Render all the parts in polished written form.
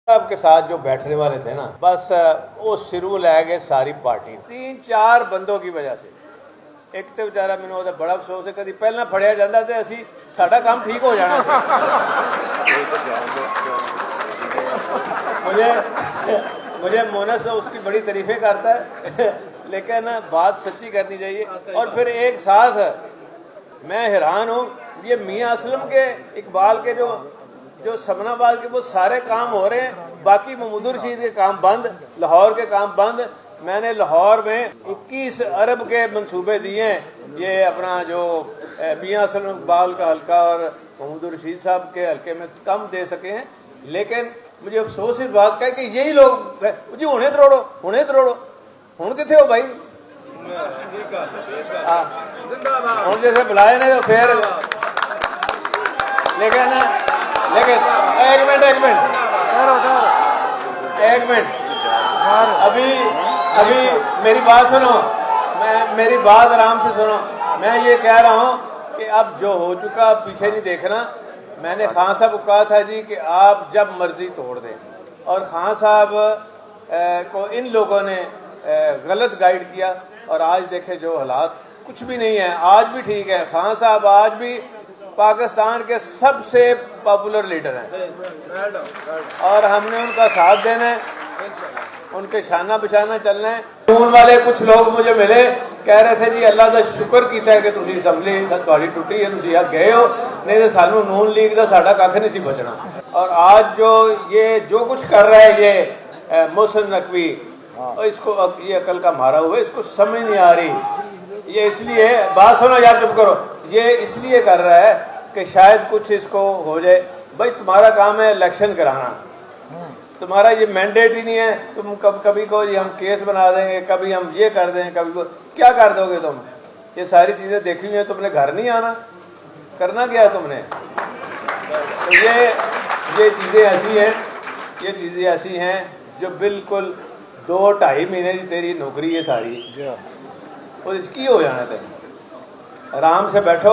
صاحب کے ساتھ جو بیٹھنے والے تھے نا بس وہ سرو لے گئے ساری پارٹی 3-4 بندوں کی وجہ سے ایک تو بیچارہ مینوں ਉਹਦਾ ਬੜਾ ਅਫਸੋਸ ਹੈ ਕਦੀ ਪਹਿਲਾਂ ਫੜਿਆ ਜਾਂਦਾ ਤੇ ਅਸੀਂ ਸਾਡਾ ਕੰਮ ਠੀਕ ਹੋ ਜਾਣਾ ਸੀ मुझे मोनस उसकी बड़ी तारीफें करता है लेकिन बात सच्ची करनी चाहिए और फिर एक साथ मैं हैरान हूँ ये मियाँ असलम के इकबाल के जो समनाबाद के वो सारे काम हो रहे हैं बाकी महमूद रशीद के काम बंद लाहौर के काम बंद मैंने लाहौर में 21 अरब के मंसूबे दिए हैं ये अपना जो मियाँ असलम इकबाल का हल्का और महमूद रशीद साहब के हल्के में कम दे सके हैं लेकिन मुझे अफसोस इस बात का है कि यही लोग जी हुणे तरोड़ो हुण किथे हो भाई हुण जैसे बुलाए ने तो फिर लेकिन एक मिनट अभी मेरी बात सुनो मेरी बात आराम से सुनो मैं ये कह रहा हूँ कि अब जो हो चुका पीछे नहीं देखना मैंने खान साहब को कहा था जी कि आप जब मर्जी तोड़ दें और खान साहब को इन लोगों ने गलत गाइड किया और आज देखें जो हालात कुछ भी नहीं है आज भी ठीक है खान साहब आज भी पाकिस्तान के सबसे पॉपुलर लीडर हैं और हमने उनका साथ देना है उनके शाना बशाना चलना है खून वाले कुछ लोग मुझे मिले कह रहे थे जी अल्लाह का शुक्र किया है कि तुसी असम्बली तुहाडी टुटी है तुसी गए हो नहीं तो सानू नून लीग का साडा कख नहीं सी बचना और आज जो जो कुछ कर रहा है ये मोहसिन नकवी इसको ये अकल का मारा हुआ है इसको समझ नहीं आ रही ये इसलिए बात सुनो यार चुप करो ये इसलिए कर रहा है कि शायद कुछ इसको हो जाए भाई तुम्हारा काम है इलेक्शन कराना तुम्हारा ये मैंडेट ही नहीं है तुम कभी को ये हम केस बना देंगे कभी हम ये कर देंगे कभी को क्या कर दोगे तुम ये सारी चीज़ें देखी हुई हैं तुमने घर नहीं आना करना क्या है तुमने तो ये चीज़ें ऐसी हैं जो बिल्कुल 2-2.5 महीने की तेरी नौकरी है सारी और इसकी हो जाना तेन आराम से बैठो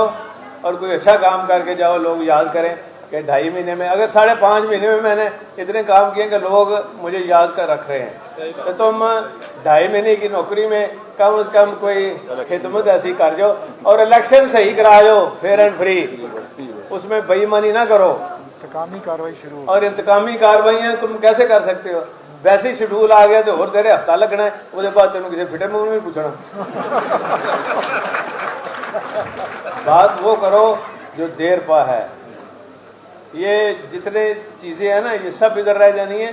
और कोई अच्छा काम करके जाओ लोग याद करें कि 2.5 महीने में अगर 5.5 महीने में मैंने इतने काम किए कि लोग मुझे याद कर रख रहे हैं तो तुम 2.5 महीने की नौकरी में कम से कम कोई खिदमत ऐसी कर जाओ और इलेक्शन सही करा जाओ फेयर एंड फ्री उसमें बेईमानी ना करो इंतकामी कार्रवाई शुरू और इंतकामी कार्रवाइयाँ तुम कैसे कर सकते हो वैसे ही शेड्यूल आ गया तो और तेरे हफ्ता लगना है उसके बाद तेन किसी फिटे मुंह नहीं पूछना बात वो करो जो देर पा है ये जितने चीज़ें हैं ना ये सब इधर रह जानी है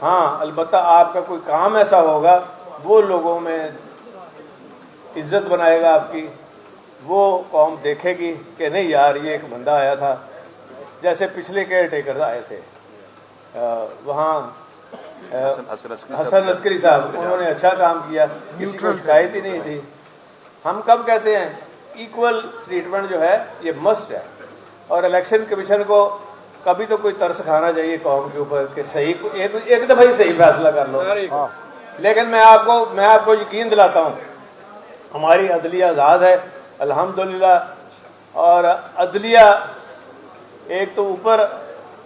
हाँ अलबत्ता आपका कोई काम ऐसा होगा वो लोगों में इज्जत बनाएगा आपकी वो कौम देखेगी कि नहीं यार ये एक बंदा आया था जैसे पिछले केयर टेकर आए थे वहाँ हसन अस्करी साहब उन्होंने अच्छा काम किया किसी को शिकायत ही नहीं थी हम कब कहते हैं इक्वल ट्रीटमेंट जो है ये मस्ट है और इलेक्शन कमीशन को कभी तो कोई तरस खाना चाहिए कौम के ऊपर कि सही एक दफ़ा ही सही फैसला कर लो लेकिन मैं आपको यकीन दिलाता हूँ हमारी अदलिया आज़ाद है अल्हम्दुलिल्लाह और अदलिया एक तो ऊपर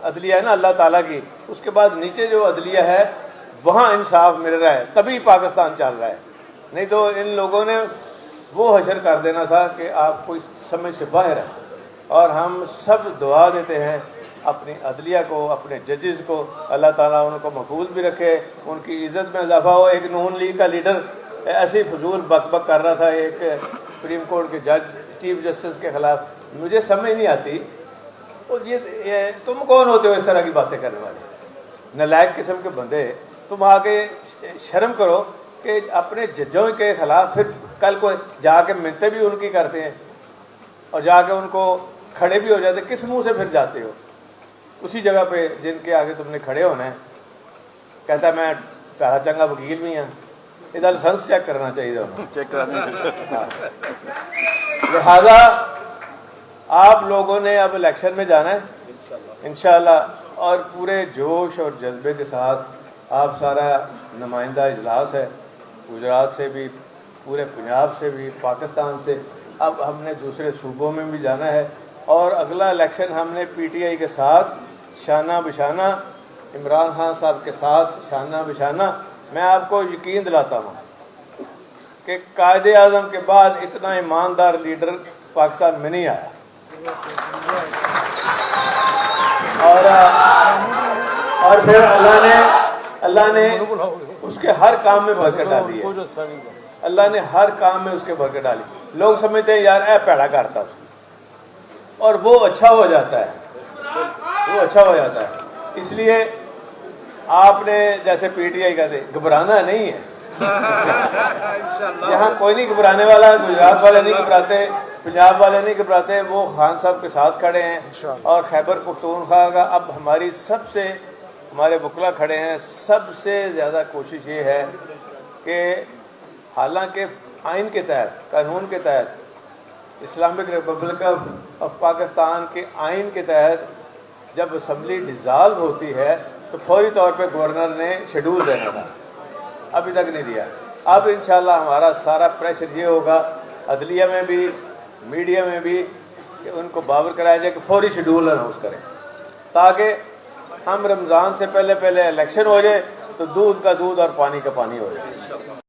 अदलिया है ना अल्लाह ताला की उसके बाद नीचे जो अदलिया है वहाँ इंसाफ मिल रहा है तभी पाकिस्तान चल रहा है नहीं तो इन लोगों ने वो हशर कर देना था कि आप कोई समझ से बाहर है और हम सब दुआ देते हैं अपनी अदलिया को अपने जजेस को अल्लाह ताला उनको महफूज भी रखे उनकी इज़्ज़त में इजाफा हो एक नून लीग का लीडर ऐसे फजूल बक कर रहा था एक सुप्रीम कोर्ट के जज चीफ जस्टिस के ख़िलाफ़ मुझे समझ नहीं आती और ये तुम कौन होते हो इस तरह की बातें करने वाले नालायक किस्म के बंदे तुम आके शर्म करो कि अपने जजों के ख़िलाफ़ फिर कल को जाके मिन्नतें भी उनकी करते हैं और जाके उनको खड़े भी हो जाते किस मुंह से फिर जाते हो उसी जगह पे जिनके आगे तुमने खड़े होना है कहता है मैं कहा चंगा वकील भी हाँ इधर लाइसेंस चेक करना चाहिए चेक कराना लिहाजा आप लोगों ने अब इलेक्शन में जाना है इंशाअल्लाह और पूरे जोश और जज्बे के साथ आप सारा नुमाइंदा इजलास है गुजरात से भी पूरे पंजाब से भी पाकिस्तान से अब हमने दूसरे सूबों में भी जाना है और अगला इलेक्शन हमने पीटीआई के साथ शाना बिशाना عمران خان صاحب کے ساتھ شانہ بشانہ، میں آپ کو یقین دلاتا ہوں کہ قائد اعظم کے بعد اتنا ایماندار لیڈر پاکستان میں نہیں آیا، اور پھر اللہ نے اس کے ہر کام میں برکت ڈالی ہے، اللہ نے ہر کام میں اس کے برکت ڈالی۔ لوگ سمجھتے ہیں یار اے پیڑا کرتا اس کو، اور وہ اچھا ہو جاتا ہے، وہ اچھا ہو جاتا ہے۔ اس لیے آپ نے جیسے پی ٹی آئی کہتے گھبرانا نہیں ہے، یہاں کوئی نہیں گھبرانے والا، گجرات والے نہیں گھبراتے، پنجاب والے نہیں گھبراتے، وہ خان صاحب کے ساتھ کھڑے ہیں، اور خیبر پختونخوا کا اب ہماری ہمارے وکلا کھڑے ہیں، سب سے زیادہ کوشش یہ ہے کہ حالانکہ آئین کے تحت، قانون کے تحت، اسلامک ریپبلک آف پاکستان کے آئین کے تحت جب اسمبلی ڈیزالو ہوتی ہے تو فوری طور پہ گورنر نے شیڈول دینا تھا، ابھی تک نہیں دیا۔ اب انشاءاللہ ہمارا سارا پریشر یہ ہوگا عدلیہ میں بھی، میڈیا میں بھی، کہ ان کو باور کرایا جائے کہ فوری شیڈول اناؤنس کریں، تاکہ ہم رمضان سے پہلے الیکشن ہو جائے تو دودھ کا دودھ اور پانی کا پانی ہو جائے۔